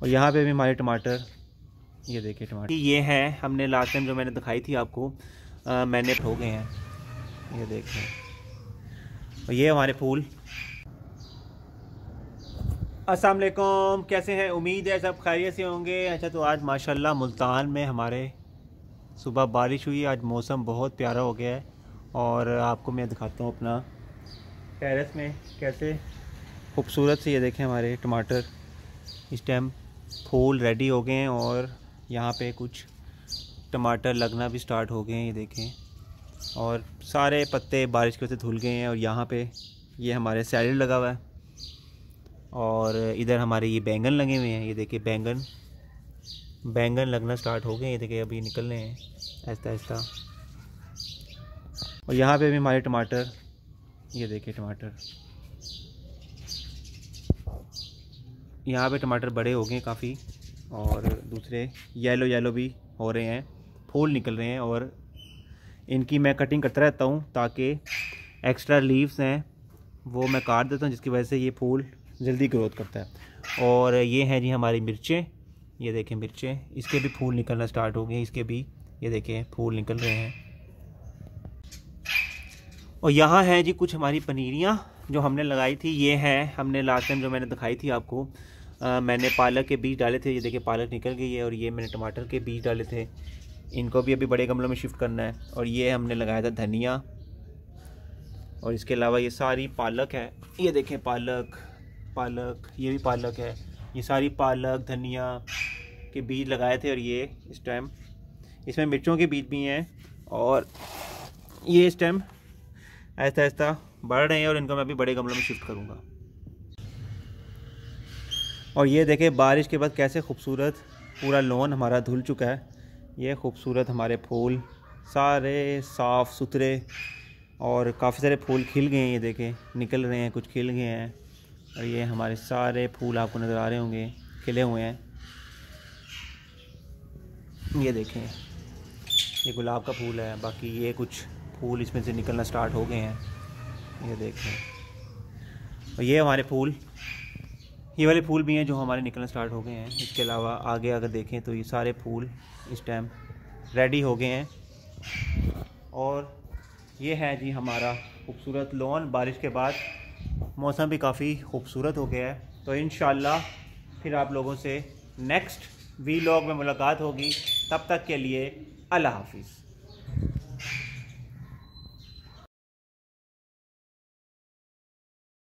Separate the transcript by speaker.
Speaker 1: और यहाँ पे भी हमारे टमाटर, ये देखिए टमाटर ये हैं, हमने लास्ट टाइम जो मैंने दिखाई थी आपको, मैंने हो गए हैं, ये देखें। और ये हमारे फूल। अस्सलाम वालेकुम, कैसे हैं? उम्मीद है सब खैरियत से होंगे। अच्छा, तो आज माशाल्लाह मुल्तान में हमारे सुबह बारिश हुई, आज मौसम बहुत प्यारा हो गया है। और आपको मैं दिखाता हूँ अपना टेरेस में कैसे खूबसूरत से, ये देखें हमारे टमाटर इस टाइम फूल रेडी हो गए हैं। और यहाँ पे कुछ टमाटर लगना भी स्टार्ट हो गए हैं, ये देखें। और सारे पत्ते बारिश की वजह से धुल गए हैं। और यहाँ पे ये हमारे सैलेड लगा हुआ है। और इधर हमारे ये बैंगन लगे हुए हैं, ये देखिए बैंगन लगना स्टार्ट हो गए हैं, ये देखिए अभी निकल रहे हैं आहिस्ता आहिस्ता। और यहाँ पे भी हमारे टमाटर, ये देखिए टमाटर, यहाँ पे टमाटर बड़े हो गए काफ़ी। और दूसरे येलो भी हो रहे हैं, फूल निकल रहे हैं। और इनकी मैं कटिंग करता रहता हूँ ताकि एक्स्ट्रा लीव्स हैं वो मैं काट देता हूँ, जिसकी वजह से ये फूल जल्दी ग्रोथ करता है। और ये हैं जी हमारी मिर्चें, ये देखें मिर्चें, इसके भी फूल निकलना स्टार्ट हो गए हैं, इसके भी ये देखें फूल निकल रहे हैं। और यहाँ है जी कुछ हमारी पनीरियाँ जो हमने लगाई थी, ये हैं हमने लास्ट टाइम जो मैंने दिखाई थी आपको, मैंने पालक के बीज डाले थे, ये देखिए पालक निकल गई है। और ये मैंने टमाटर के बीज डाले थे, इनको भी अभी बड़े गमलों में शिफ्ट करना है। और ये हमने लगाया था धनिया। और इसके अलावा ये सारी पालक है, ये देखें पालक, ये भी पालक है, ये सारी पालक धनिया के बीज लगाए थे। और ये इस टाइम इसमें मिर्चों के बीज भी हैं। और ये इस टाइम आहिस्ता आहिस्ता बढ़ रहे हैं और इनको मैं अभी बड़े गमलों में शिफ्ट करूँगा। और ये देखें बारिश के बाद कैसे खूबसूरत पूरा लॉन हमारा धुल चुका है। ये खूबसूरत हमारे फूल सारे साफ़ सुथरे, और काफ़ी सारे फूल खिल गए हैं, ये देखें निकल रहे हैं, कुछ खिल गए हैं। और ये हमारे सारे फूल आपको नज़र आ रहे होंगे खिले हुए हैं। ये देखें ये गुलाब का फूल है, बाकी ये कुछ फूल इसमें से निकलना स्टार्ट हो गए हैं, ये देखें। और ये हमारे फूल, ये वाले फूल भी हैं जो हमारे निकलना स्टार्ट हो गए हैं। इसके अलावा आगे अगर देखें तो ये सारे फूल इस टाइम रेडी हो गए हैं। और ये है जी हमारा खूबसूरत लॉन। बारिश के बाद मौसम भी काफ़ी खूबसूरत हो गया है। तो इंशाल्लाह फिर आप लोगों से नेक्स्ट वीलॉग में मुलाकात होगी। तब तक के लिए अल्लाह हाफिज़।